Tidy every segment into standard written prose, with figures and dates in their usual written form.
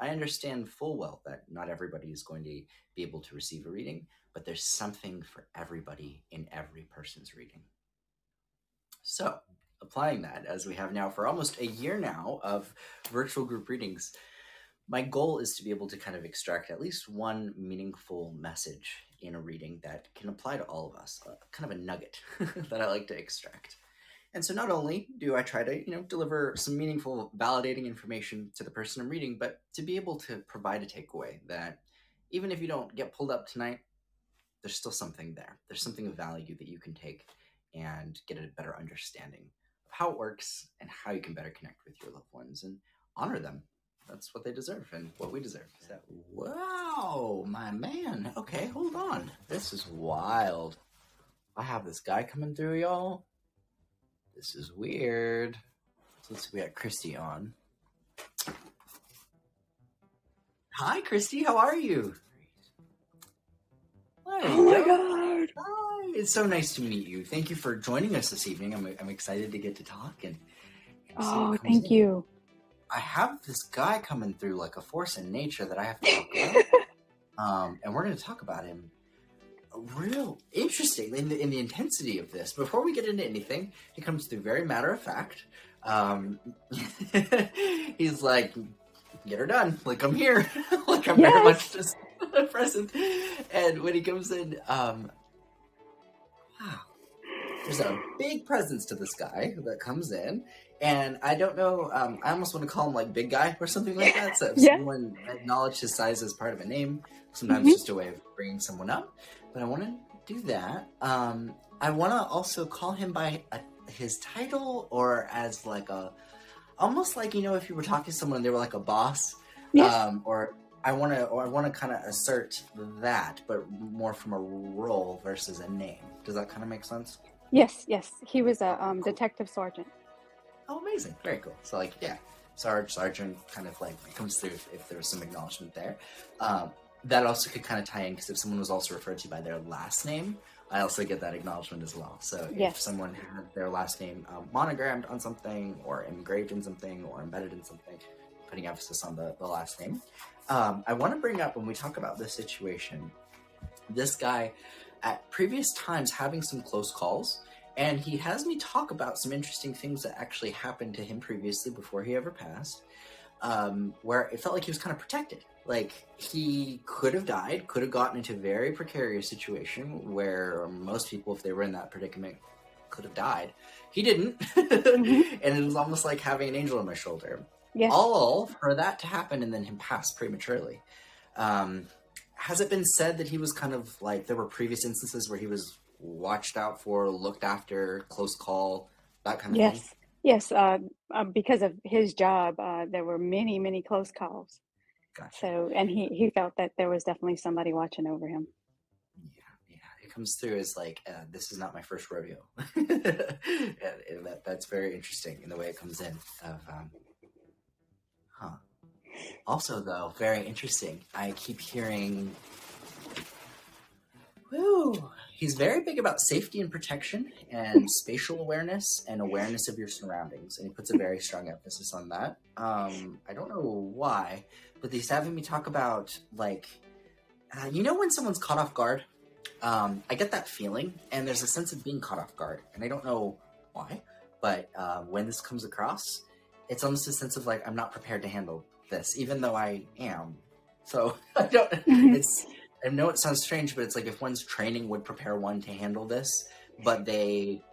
I understand full well that not everybody is going to be able to receive a reading, but there's something for everybody in every person's reading. So, applying that as we have now for almost a year now of virtual group readings, my goal is to be able to kind of extract at least one meaningful message in a reading that can apply to all of us, kind of a nugget that I like to extract. And so not only do I try to, deliver some meaningful, validating information to the person I'm reading, but to be able to provide a takeaway that even if you don't get pulled up tonight, there's still something there. There's something of value that you can take and get a better understanding of how it works and how you can better connect with your loved ones and honor them. That's what they deserve and what we deserve. So, wow, my man. Okay, hold on. This is wild. I have this guy coming through, y'all. This is weird. So let's see, we got Christy on. Hi, Christy. How are you? Oh my God. Hi. It's so nice to meet you. Thank you for joining us this evening. I'm excited to get to talk. And thank you. I have this guy coming through like a force in nature that I have to talk about. And we're going to talk about him. Real interesting in the intensity of this. Before we get into anything, he comes through very matter of fact. He's like, get her done. Like, I'm here. Like, I'm very much just present. And when he comes in, wow, there's a big presence to this guy that comes in. And I don't know, I almost want to call him like big guy or something like that. So if someone acknowledged his size as part of a name, sometimes just a way of bringing someone up. But I want to do that. I want to also call him by his title or as like almost like, if you were talking to someone, they were like a boss. Or I want to kind of assert that, but more from a role versus a name. Does that kind of make sense? Yes. He was a detective sergeant. Oh, amazing. Very cool. So like, yeah, Sarge, Sergeant kind of like comes through if there was some acknowledgement there. That also could kind of tie in because if someone was also referred to by their last name, I also get that acknowledgement as well. So if someone had their last name monogrammed on something or engraved in something or embedded in something, putting emphasis on the last name. I want to bring up when we talk about this situation, this guy at previous times having some close calls, and he has me talk about some interesting things that actually happened to him previously before he ever passed, where it felt like he was kind of protected. Like, he could have died, could have gotten into a very precarious situation where most people, if they were in that predicament, could have died. He didn't. And it was almost like having an angel on my shoulder. Yes. All for that to happen and then him pass prematurely. Has it been said that he was kind of like, there were previous instances where he was watched out for, looked after, close call, that kind of thing? Yes. Because of his job, there were many close calls. Gotcha. So, and he felt that there was definitely somebody watching over him. Yeah. It comes through as like, this is not my first rodeo. That's very interesting in the way it comes in. Also, though, very interesting. I keep hearing, he's very big about safety and protection and spatial awareness and awareness of your surroundings. And he puts a very strong emphasis on that. I don't know why, but he's having me talk about, like, when someone's caught off guard? I get that feeling, and there's a sense of being caught off guard. And I don't know why, but when this comes across, it's almost a sense of, like, I'm not prepared to handle this, even though I am. So I don't, I know it sounds strange, but it's like if one's training would prepare one to handle this, but they,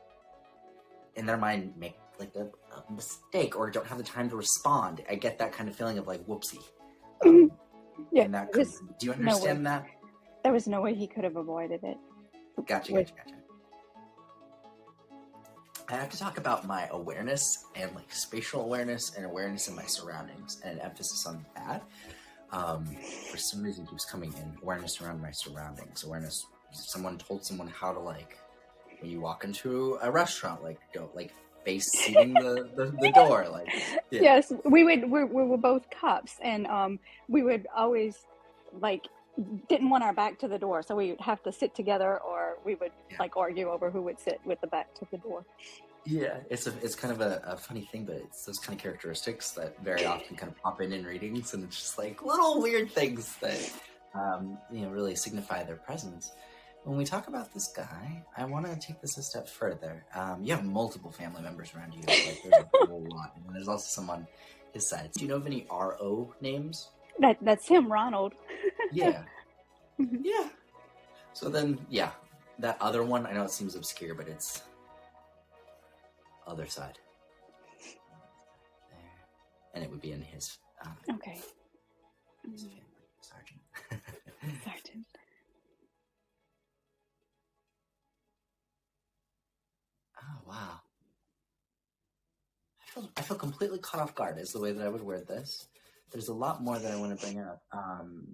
in their mind, make like a mistake or don't have the time to respond. I get that kind of feeling of like, whoopsie. And that do you understand that? There was no way he could have avoided it. Gotcha. I have to talk about my awareness and like spatial awareness and awareness in my surroundings and an emphasis on that. For some reason keeps coming in. Awareness around my surroundings. Awareness. Someone told someone how to, like, when you walk into a restaurant, like, don't like face seating the door. Like, Yes, we were both cops, and we would always like didn't want our back to the door, so we would have to sit together, or we would like argue over who would sit with the back to the door. Yeah, it's kind of a funny thing, but it's those kind of characteristics that very often kind of pop in readings, and it's just like little weird things that really signify their presence. When we talk about this guy, I want to take this a step further. You have multiple family members around you. Like, there's a whole lot, and there's also some on his side. Do you know of any RO names? That's him, Ronald. Yeah, yeah. So then, yeah, that other one. I know it seems obscure, but it's other side. There, and it would be in his. Okay. His family, Sergeant. Sergeant. Oh wow. I feel completely caught off guard is the way that I would word this. There's a lot more that I want to bring up.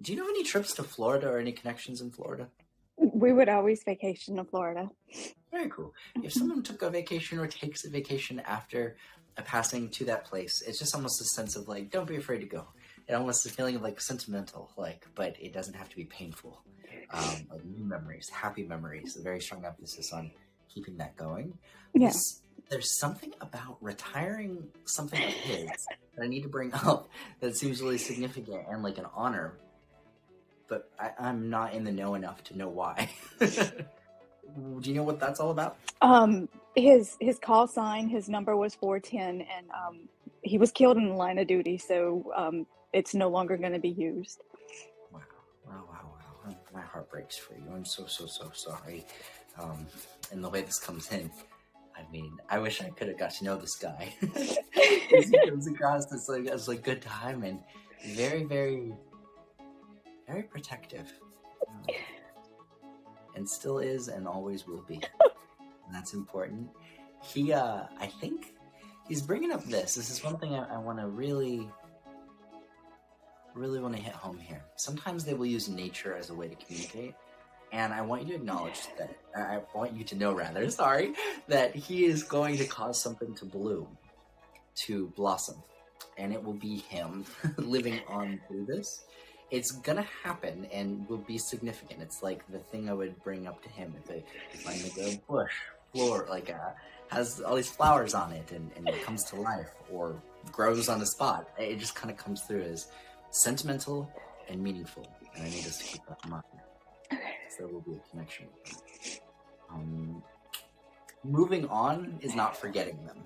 Do you know any trips to Florida or any connections in Florida? We would always vacation to Florida. Very cool. If someone took a vacation or takes a vacation after a passing to that place, it's just almost a sense of like, don't be afraid to go. It almost a feeling of like sentimental, like, but it doesn't have to be painful. Like new memories, happy memories, a very strong emphasis on keeping that going. Yeah. There's something about retiring something of his that I need to bring up that seems really significant and like an honor, but I'm not in the know enough to know why. Do you know what that's all about? His call sign, his number was 410, and he was killed in the line of duty, so it's no longer going to be used. Wow. My heart breaks for you. I'm so sorry. And the way this comes in, I mean, I wish I could have got to know this guy. He comes across this like good time and very, very, very protective. And still is and always will be. And that's important. He, I think he's bringing up this. This is one thing I want to really want to hit home here. Sometimes they will use nature as a way to communicate. And I want you to acknowledge that, I want you to know rather, sorry, that he is going to cause something to bloom, to blossom. And it will be him living on through this. It's gonna happen and will be significant. It's like the thing I would bring up to him if I make a bush, floor, like has all these flowers on it and it comes to life or grows on the spot. It just kind of comes through as sentimental and meaningful. And I need us to keep that in mind. So there will be a connection. Moving on is not forgetting them.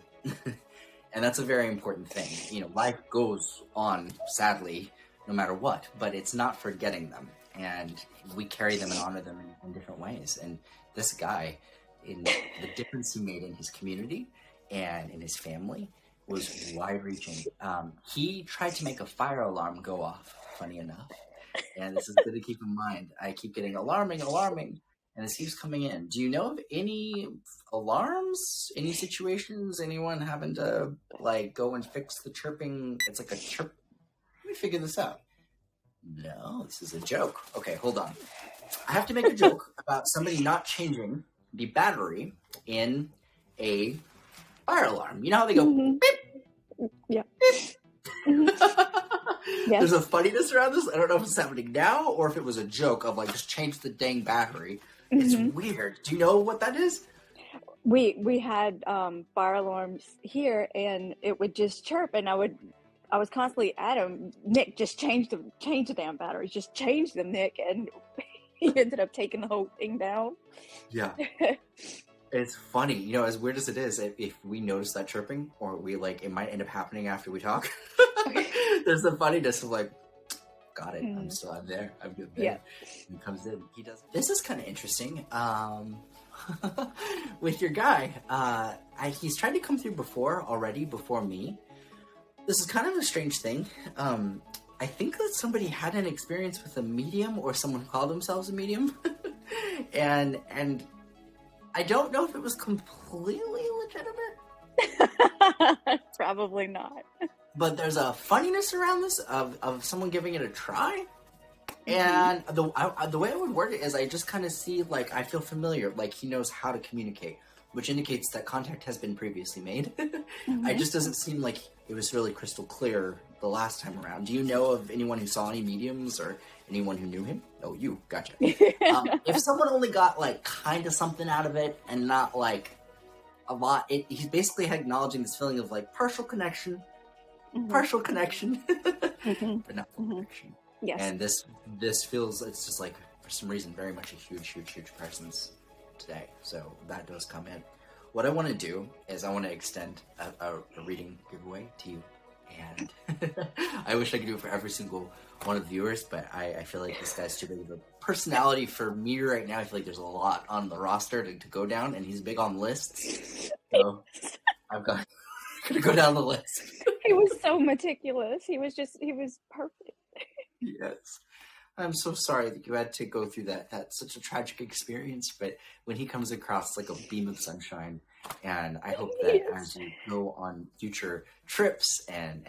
And that's a very important thing. You know, life goes on, sadly, no matter what, but it's not forgetting them. And we carry them and honor them in different ways. And this guy, in the difference he made in his community and in his family, was wide-reaching. He tried to make a fire alarm go off, funny enough. And this is good to keep in mind. I keep getting alarming, and it keeps coming in. Do you know of any alarms, any situations, anyone having to like go and fix the chirping? It's like a chirp. Let me figure this out. No, this is a joke. Okay, hold on. I have to make a joke about somebody not changing the battery in a fire alarm. You know how they go beep? Yeah. Beep. Yes. There's a funniness around this. I don't know if it's happening now or if it was a joke of like just change the dang battery. It's weird. Do you know what that is? We had fire alarms here, and it would just chirp, and I was constantly at him. Nick, just change the damn batteries. Just change them, Nick. And he ended up taking the whole thing down. Yeah. It's funny, you know, as weird as it is, if we notice that chirping, or we like, it might end up happening after we talk. There's the funniness of like, got it, I'm there, I'm good there. Yeah. He comes in, he does. This is kind of interesting. With your guy, he's tried to come through before me. This is kind of a strange thing. I think that somebody had an experience with a medium, or someone called themselves a medium, and I don't know if it was completely legitimate. Probably not. But there's a funniness around this of someone giving it a try. And the way I would word it is I just kind of see, like, I feel familiar, like he knows how to communicate, which indicates that contact has been previously made. It just doesn't seem like it was really crystal clear the last time around. Do you know of anyone who saw any mediums or anyone who knew him? Oh, you. Gotcha. If someone only got, like, kind of something out of it and not, like, a lot. He's basically acknowledging this feeling of like partial connection, but not full connection. Yes. And this feels, it's just like, for some reason, very much a huge presence today. So that does come in. What I want to do is I want to extend a reading giveaway to you. And I wish I could do it for every single one of the viewers, but I feel like this guy's too big of a personality for me right now. I feel like there's a lot on the roster to go down, and he's big on lists. So I've got to go down the list. He was so meticulous. He was perfect. Yes. I'm so sorry that you had to go through that. That's such a tragic experience, but when he comes across like a beam of sunshine, and I hope that as you go on future trips and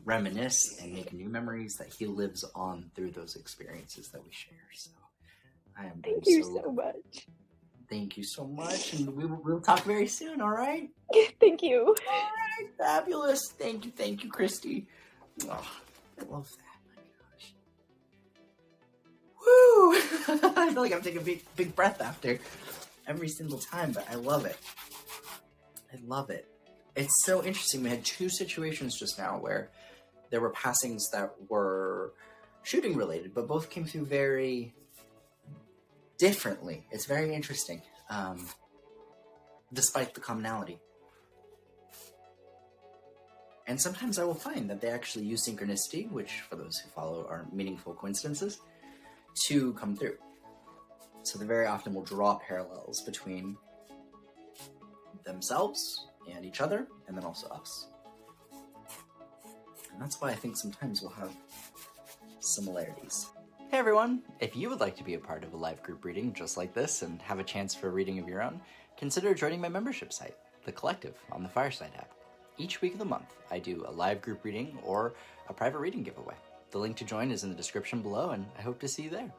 reminisce and make new memories, that he lives on through those experiences that we share. So Thank you so much. Thank you so much, and we'll talk very soon. All right. Thank you. All right, fabulous. Thank you, Christy. Oh, I love that. Woo! I feel like I'm taking a big breath after every single time, but I love it. I love it. It's so interesting. We had two situations just now where there were passings that were shooting related, but both came through very differently. It's very interesting, despite the commonality. And sometimes I will find that they actually use synchronicity, which for those who follow are meaningful coincidences, to come through. So they very often will draw parallels between themselves and each other, and then also us. And that's why I think sometimes we'll have similarities. Hey everyone! If you would like to be a part of a live group reading just like this and have a chance for a reading of your own, consider joining my membership site, The Collective, on the Fireside app. Each week of the month, I do a live group reading or a private reading giveaway. The link to join is in the description below, and I hope to see you there.